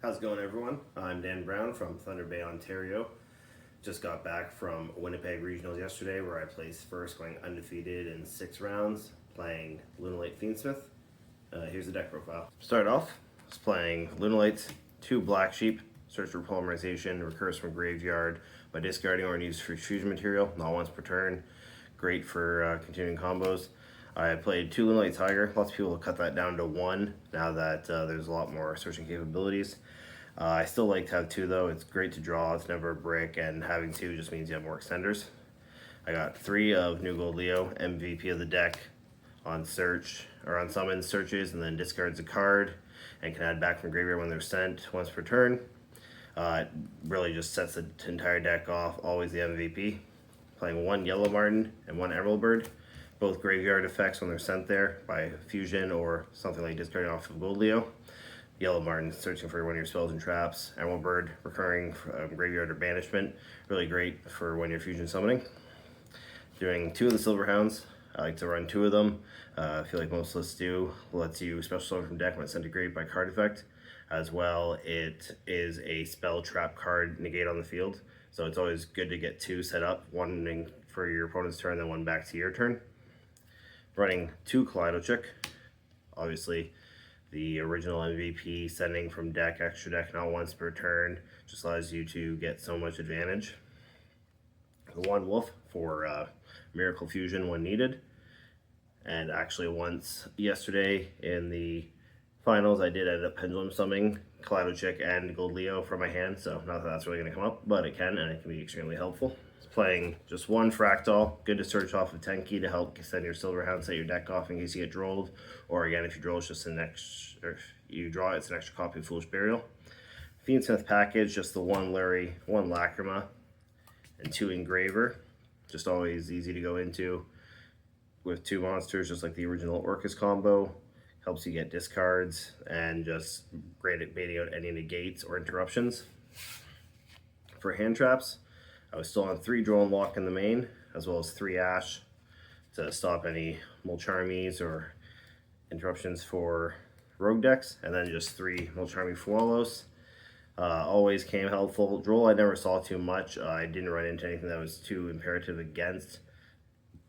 How's it going, everyone? I'm Dan Brown from Thunder Bay, Ontario. Just got back from Winnipeg Regionals yesterday, where I placed first, going undefeated in 6 rounds, playing Lunalight Fiendsmith. Here's the deck profile. Start off, I was playing Lunalights, 2 Black Sheep, search for polymerization, recurs from graveyard by discarding or used for fusion material, not once per turn. Great for continuing combos. I played 2 Lunalight Tiger. Lots of people cut that down to 1 now that there's a lot more searching capabilities. I still like to have 2 though. It's great to draw, it's never a brick, and having 2 just means you have more extenders. I got 3 of New Gold Leo, MVP of the deck, on search or on summons, searches, and then discards a card and can add back from graveyard when they're sent once per turn. It really just sets the entire deck off, always the MVP. Playing 1 Yellow Martin and 1 Emerald Bird. Both graveyard effects when they're sent there by fusion or something like discarding off of Gold Leo. Yellow Martin, searching for one of your spells and traps. Emerald Bird, recurring from graveyard or banishment. Really great for when you're fusion summoning. Doing 2 of the Silver Hounds. I like to run 2 of them. I feel like most lists do. Lets you special summon from deck when it's sent to grave by card effect. As well, it is a spell trap card negate on the field. So it's always good to get 2 set up. 1 for your opponent's turn, then 1 back to your turn. Running 2 Kaleido, obviously the original MVP, sending from deck, extra deck, not once per turn, just allows you to get so much advantage. 1 Wolf for Miracle Fusion when needed, and actually once yesterday in the finals I did end up pendulum summoning Kaleido and Gold Leo from my hand, so not that that's really going to come up, but it can, and it can be extremely helpful. Playing just 1 Fractal, good to search off of Tenki to help send your Silver Hound, set your deck off in case you get drolled, or again, if you droll, it's just an extra, or if you draw, it's an extra copy of Foolish Burial. Fiendsmith package, just the 1 Larry, 1 Lacrima, and 2 Engraver. Just always easy to go into with 2 monsters, just like the original Orcus combo. Helps you get discards, and just great at baiting out any negates or interruptions. For hand traps, I was still on 3 Droll and Lock in the main, as well as 3 Ash to stop any Mulcharmies or interruptions for rogue decks, and then just 3 Mulcharmy Fualos. Always came helpful. Droll I never saw too much. I didn't run into anything that was too imperative against,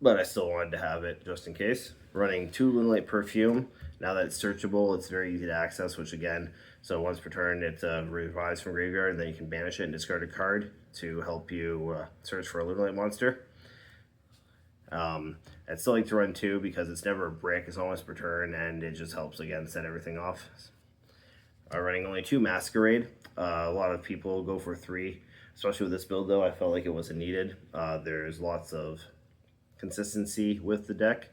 but I still wanted to have it just in case. Running 2 Lunalight Perfume. Now that it's searchable, it's very easy to access, which again, so once per turn it revives from graveyard, and then you can banish it and discard a card to help you search for a Lunalight monster. I'd still like to run 2 because it's never a brick, it's almost per turn, and it just helps again set everything off. Running only 2 Masquerade. A lot of people go for 3, especially with this build though. I felt like it wasn't needed. There's lots of consistency with the deck,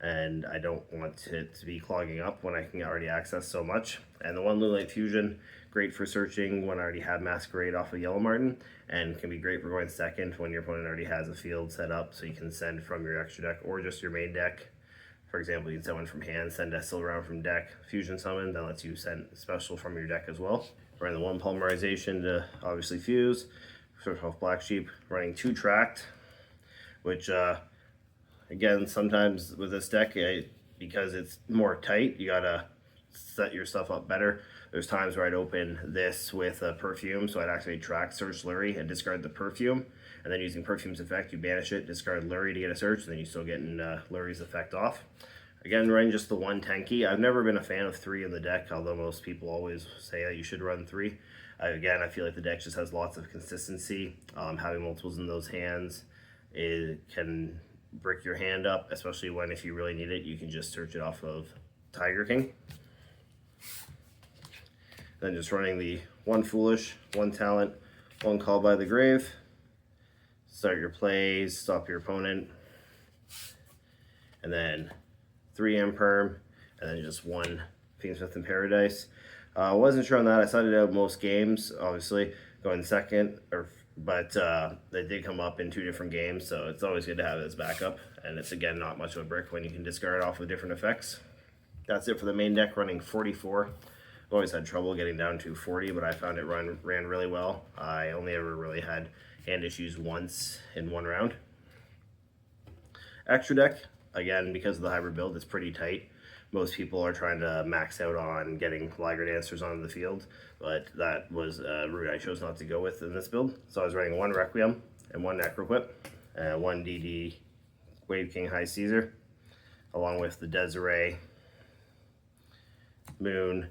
and I don't want it to be clogging up when I can already access so much. And the 1 Lunalight Fusion, great for searching when I already have Masquerade off of Yellow Martin, and can be great for going second when your opponent already has a field set up, so you can send from your extra deck or just your main deck. For example, you can send one from hand, send a Silver Round from deck, fusion summon, that lets you send special from your deck as well. Running the 1 Polymerization to obviously fuse, search off Black Sheep. Running 2 Tracked, which again, sometimes with this deck, because it's more tight, you gotta set your stuff up better. There's times where I'd open this with a Perfume, so I'd actually track search Lurie and discard the Perfume, and then using Perfume's effect, you banish it, discard Lurie to get a search, and then you still getting Lurie's effect off. Again, running just the 1 Tenki. I've never been a fan of 3 in the deck, although most people always say that you should run 3. Again, I feel like the deck just has lots of consistency. Having multiples in those hands, it can brick your hand up, especially when if you really need it, you can just search it off of Tiger King. Then just running the 1 Foolish, 1 Talent, 1 Call by the Grave. Start your plays, stop your opponent. And then 3 Imperm, and then just 1 Fiendsmith in Paradise. Wasn't sure on that. I started out most games, obviously, going second, but they did come up in 2 different games, so it's always good to have it as backup. And it's, again, not much of a brick when you can discard off with different effects. That's it for the main deck, running 44. I've always had trouble getting down to 40, but I found it ran really well. I only ever really had hand issues once in 1 round. Extra deck, again, because of the hybrid build, it's pretty tight. most people are trying to max out on getting Liger Dancers on the field, but that was a route I chose not to go with in this build. So I was running 1 Requiem and 1 Necroquip, and 1 DD Wave King High Caesar, along with the Desiree, Moon,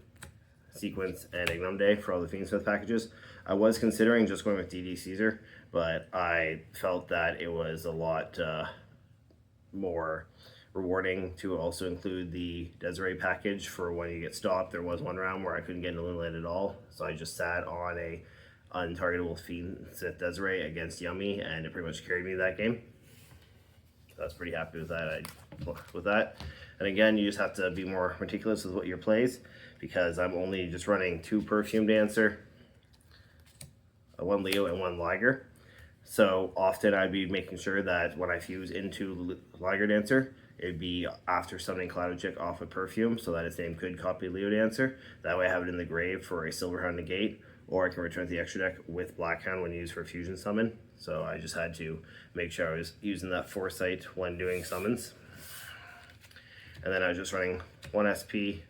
Sequence, and Ignum Day for all the Fiendsmith packages. I was considering just going with DD Caesar, but I felt that it was a lot more rewarding to also include the Desiree package for when you get stopped. There was one round where I couldn't get into Lunalight at all, so I just sat on a untargetable Fiendsmith Desiree against Yummy, and it pretty much carried me that game. So I was pretty happy with that. And again, you just have to be more meticulous with what your plays, because I'm only just running 2 Perfume Dancer, 1 Leo, and 1 Liger. So often I'd be making sure that when I fuse into Liger Dancer, it'd be after summoning Clouded Chick off of Perfume, so that its name could copy Leo Dancer. That way I have it in the grave for a Silverhound negate, or I can return to the extra deck with Blackhound when used for a fusion summon. So I just had to make sure I was using that foresight when doing summons. And then I was just running 1 SP,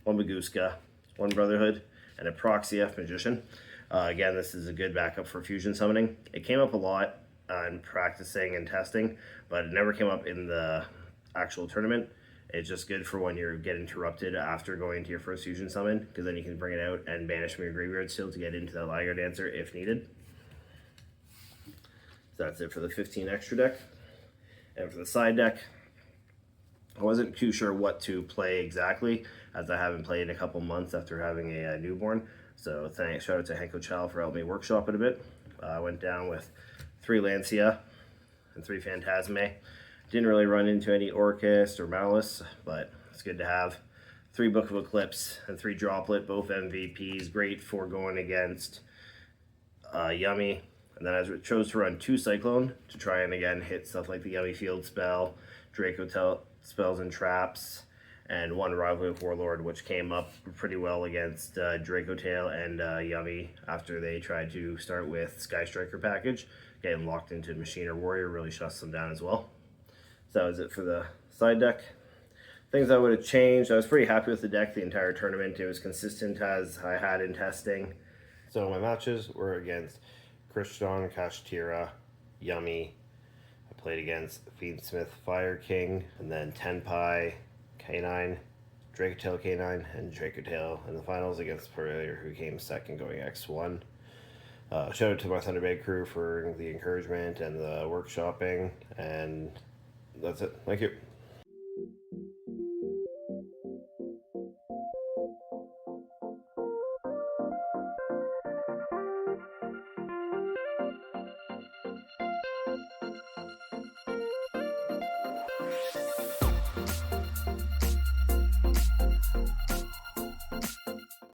1 Maguska, 1 Brotherhood, and a Proxia Magician. Again, this is a good backup for fusion summoning. It came up a lot in practicing and testing, but it never came up in the actual tournament. It's just good for when you get interrupted after going into your first fusion summon, because then you can bring it out and banish from your graveyard still to get into that Liger Dancer if needed. So that's it for the 15 extra deck. And for the side deck, I wasn't too sure what to play exactly, as I haven't played in a couple months after having a newborn. So shout out to Henko Chow for helping me workshop it a bit. I went down with 3 Lancia and 3 Phantasme. Didn't really run into any Orcust or Malice, but it's good to have. 3 Book of Eclipse and 3 Droplet, both MVPs. Great for going against Yummy. And then I chose to run 2 Cyclone to try and again hit stuff like the Yummy Field spell, Draco spells and traps, and 1 Rivalry of Warlord, which came up pretty well against Draco Tail and Yummy after they tried to start with Sky Striker package. Getting locked into Machine or Warrior really shuts them down as well. So that was it for the side deck. Things I would have changed: I was pretty happy with the deck the entire tournament. It was consistent as I had in testing. So my matches were against Krishan, Kashtira, Yummy. I played against Fiendsmith, Fire King, and then Tenpai, K9, Dracotail K9, and Dracotail in the finals against Purveyor, who came second going X1. Shout out to my Thunder Bay crew for the encouragement and the workshopping, and that's it. Thank you.